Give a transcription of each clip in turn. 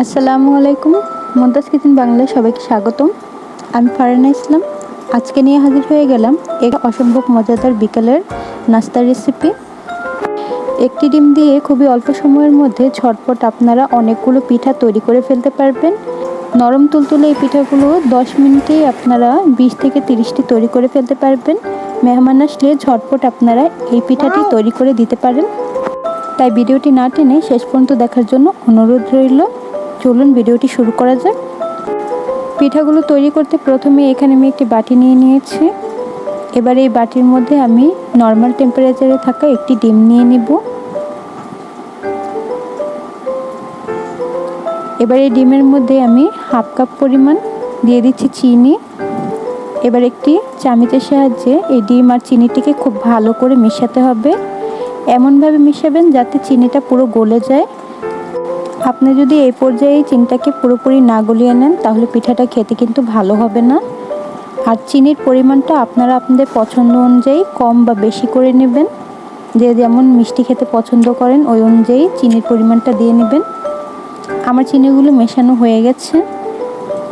আসসালামু আলাইকুম। মুমতাজ কিচেন বাংলায় সবাইকে স্বাগতম। আমি ফারহানা ইসলাম। আজকে নিয়ে হাজির হয়ে গেলাম এক অসম্ভব মজাদার বিকালের নাস্তার রেসিপি। একটি ডিম দিয়ে খুবই অল্প সময়ের মধ্যে ঝটপট আপনারা অনেকগুলো পিঠা তৈরি করে ফেলতে পারবেন। নরম তুলতুলে এই পিঠাগুলো 10 মিনিটেই আপনারা 20 থেকে 30টি তৈরি করে ফেলতে পারবেন। মেহমান আসলে ঝটপট আপনারা এই পিঠাটি তৈরি করে দিতে পারেন। তাই ভিডিওটি না টেনে শেষ পর্যন্ত দেখার জন্য অনুরোধ রইল। চলুন ভিডিওটি শুরু করা যাক। পিঠাগুলো তৈরি করতে প্রথমে এখানে আমি একটি বাটি নিয়ে নিয়েছি। এবার এই বাটির মধ্যে আমি নর্মাল টেম্পারেচারে থাকা একটি ডিম নিয়ে নিব। এবার এই ডিমের মধ্যে আমি হাফ কাপ পরিমাণ দিয়ে দিচ্ছি চিনি। এবার একটি চামচের সাহায্যে এই ডিম আর চিনিটিকে খুব ভালো করে মেশাতে হবে। এমনভাবে মেশাবেন যাতে চিনিটা পুরো গলে যায়। আপনি যদি এই পর্যায়ে চিনিটাকে পুরোপুরি না গলিয়ে নেন তাহলে পিঠাটা খেতে কিন্তু ভালো হবে না। আর চিনির পরিমাণটা আপনারা আপনাদের পছন্দ অনুযায়ী কম বা বেশি করে নেবেন। যে যেমন মিষ্টি খেতে পছন্দ করেন ওই অনুযায়ী চিনির পরিমাণটা দিয়ে নেবেন। আমার চিনিগুলো মেশানো হয়ে গেছে।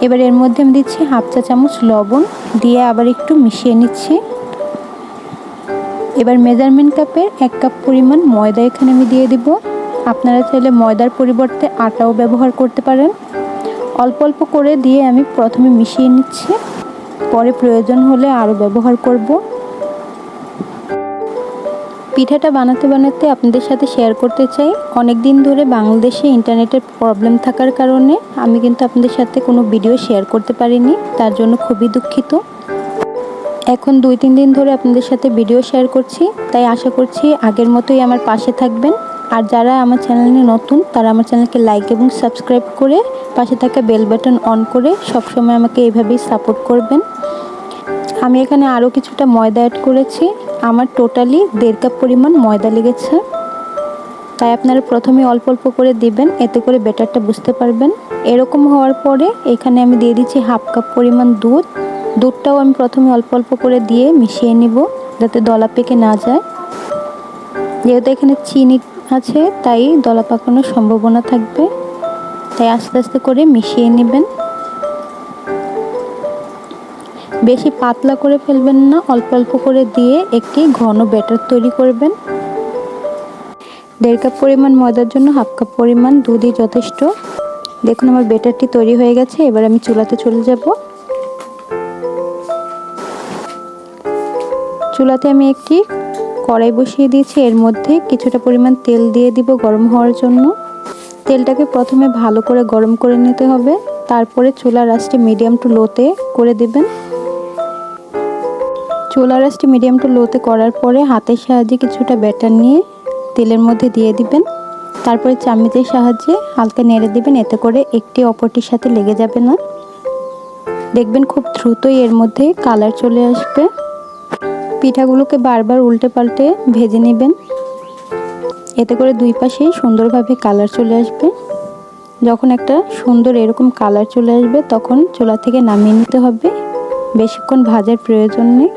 এবার এর মধ্যে আমি দিচ্ছি হাফ চা চামচ লবণ, দিয়ে আবার একটু মিশিয়ে নিচ্ছি। এবার মেজারমেন্ট কাপের 1 কাপ পরিমাণ ময়দা এখানে আমি দিয়ে দিব। আপনারা চাইলে ময়দার পরিবর্তে আটাও ব্যবহার করতে পারেন। অল্প অল্প করে দিয়ে আমি প্রথমে মিশিয়ে নিচ্ছি, পরে প্রয়োজন হলে আরও ব্যবহার করব। পিঠাটা বানাতে বানাতে আপনাদের সাথে শেয়ার করতে চাই, অনেক দিন ধরে বাংলাদেশে ইন্টারনেটের প্রবলেম থাকার কারণে আমি কিন্তু আপনাদের সাথে কোনো ভিডিও শেয়ার করতে পারিনি, তার জন্য খুবই দুঃখিত। এখন 2-3 দিন ধরে আপনাদের সাথে ভিডিও শেয়ার করছি, তাই আশা করছি আগের মতোই আমার পাশে থাকবেন। আর যারা আমার চ্যানেলে নতুন তারা আমার চ্যানেলকে লাইক এবং সাবস্ক্রাইব করে পাশে থাকা বেল বাটন অন করে সবসময় আমাকে এইভাবেই সাপোর্ট করবেন। আমি এখানে আরও কিছুটা ময়দা অ্যাড করেছি। আমার টোটালি 1.5 কাপ পরিমাণ ময়দা লেগেছে। তাই আপনারা প্রথমে অল্প অল্প করে দিবেন, এতে করে ব্যাটারটা বুঝতে পারবেন। এরকম হওয়ার পরে এখানে আমি দিয়ে দিচ্ছি হাফ কাপ পরিমাণ দুধ। দুধটাও আমি প্রথমে অল্প অল্প করে দিয়ে মিশিয়ে নিব যাতে দলা পেকে না যায়। যেহেতু এখানে চিনি আছে তাই দলা পাকানোর সম্ভাবনা থাকবে, তাই আস্তে আস্তে করে মিশিয়ে নেবেন। বেশি পাতলা করে ফেলবেন না, অল্প অল্প করে দিয়ে একটি ঘন ব্যাটার তৈরি করবেন। 1.5 কাপ পরিমাণ ময়দার জন্য হাফ কাপ পরিমাণ দুধই যথেষ্ট। দেখুন আমার ব্যাটারটি তৈরি হয়ে গেছে। এবার আমি চুলাতে চলে যাব। চুলাতে আমি একটি কড়াই বসিয়ে দিয়েছি, এর মধ্যে কিছুটা পরিমাণ তেল দিয়ে দিব গরম হওয়ার জন্য। তেলটাকে প্রথমে ভালো করে গরম করে নিতে হবে, তারপরে চুলার আঁচটি মিডিয়াম টু লোতে করে দিবেন। চুলার আঁচটি মিডিয়াম টু লোতে করার পরে হাতের সাহায্যে কিছুটা ব্যাটার নিয়ে তেলের মধ্যে দিয়ে দিবেন। তারপরে চামচের সাহায্যে হালকা নেড়ে দিবেন, এতে করে একটি অপরটির সাথে লেগে যাবে না। দেখবেন খুব দ্রুতই এর মধ্যে কালার চলে আসবে। পিঠাগুলোকে বারবার উল্টে পাল্টে ভেজে নেবেন, এতে করে দুই পাশেই সুন্দরভাবে কালার চলে আসবে। যখন একটা সুন্দর এরকম কালার চলে আসবে তখন চুলা থেকে নামিয়ে নিতে হবে। বেশিক্ষণ ভাজার প্রয়োজন নেই।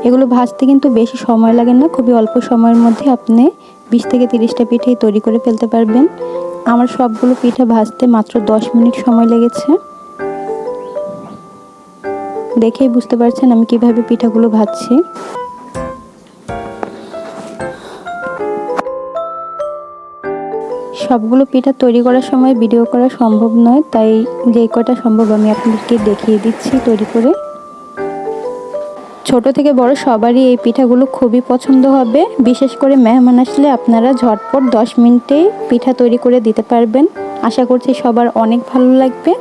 এগুলো ভাজতে কিন্তু বেশি সময় লাগে না, খুবই অল্প সময়ের মধ্যে আপনি 20 থেকে 30টা পিঠাই তৈরি করে ফেলতে পারবেন। আমার সবগুলো পিঠা ভাজতে মাত্র 10 মিনিট সময় লেগেছে। দেখেই বুঝতে পারছেন আমি কিভাবে পিঠাগুলো ভাজছি। সবগুলো পিঠা তৈরি করার সময় ভিডিও করা সম্ভব নয়, তাই যেই কটা সম্ভব আমি আপনাদেরকে দেখিয়ে দিচ্ছি তৈরি করে। ছোট থেকে বড় সবারই এই পিঠাগুলো খুবই পছন্দ হবে। বিশেষ করে মেহমান আসলে আপনারা ঝটপট 10 মিনিটেই পিঠা তৈরি করে দিতে পারবেন। আশা করছি সবার অনেক ভালো লাগবে।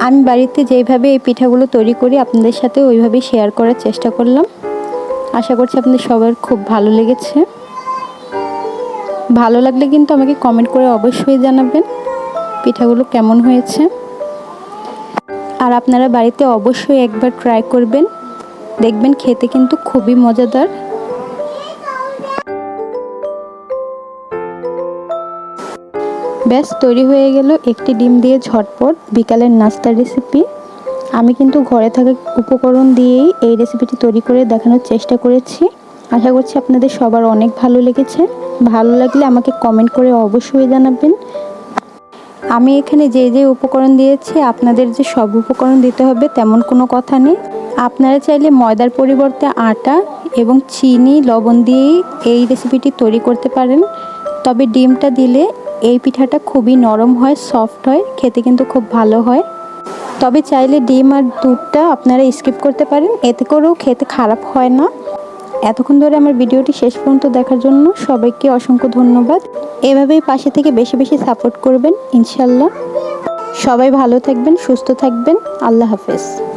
আমি বাড়িতে যেইভাবে এই পিঠাগুলো তৈরি করি আপনাদের সাথে ওইভাবেই শেয়ার করার চেষ্টা করলাম। আশা করছি আপনাদের সবার খুব ভালো লেগেছে। ভালো লাগলে কিন্তু আমাকে কমেন্ট করে অবশ্যই জানাবেন পিঠাগুলো কেমন হয়েছে। আর আপনারা বাড়িতে অবশ্যই একবার ট্রাই করবেন, দেখবেন খেতে কিন্তু খুবই মজাদার। ব্যাস তৈরি হয়ে গেল একটি ডিম দিয়ে ঝটপট বিকালের নাস্তার রেসিপি। আমি কিন্তু ঘরে থাকা উপকরণ দিয়েই এই রেসিপিটি তৈরি করে দেখানোর চেষ্টা করেছি। আশা করছি আপনাদের সবার অনেক ভালো লেগেছে। ভালো লাগলে আমাকে কমেন্ট করে অবশ্যই জানাবেন। আমি এখানে যে যে উপকরণ দিয়েছি আপনাদের যে সব উপকরণ দিতে হবে তেমন কোনো কথা নেই। আপনারা চাইলে ময়দার পরিবর্তে আটা এবং চিনি লবণ দিয়েই এই রেসিপিটি তৈরি করতে পারেন। তবে ডিমটা দিলে এই পিঠাটা খুবই নরম হয়, সফট হয়, খেতে কিন্তু খুব ভালো হয়। তবে চাইলে ডিম আর দুধটা আপনারা স্কিপ করতে পারেন, এতে করেও খেতে খারাপ হয় না। এতক্ষণ ধরে আমার ভিডিওটি শেষ পর্যন্ত দেখার জন্য সবাইকে অসংখ্য ধন্যবাদ। এভাবেই পাশে থেকে বেশি বেশি সাপোর্ট করবেন ইনশাল্লাহ। সবাই ভালো থাকবেন, সুস্থ থাকবেন। আল্লাহ হাফেজ।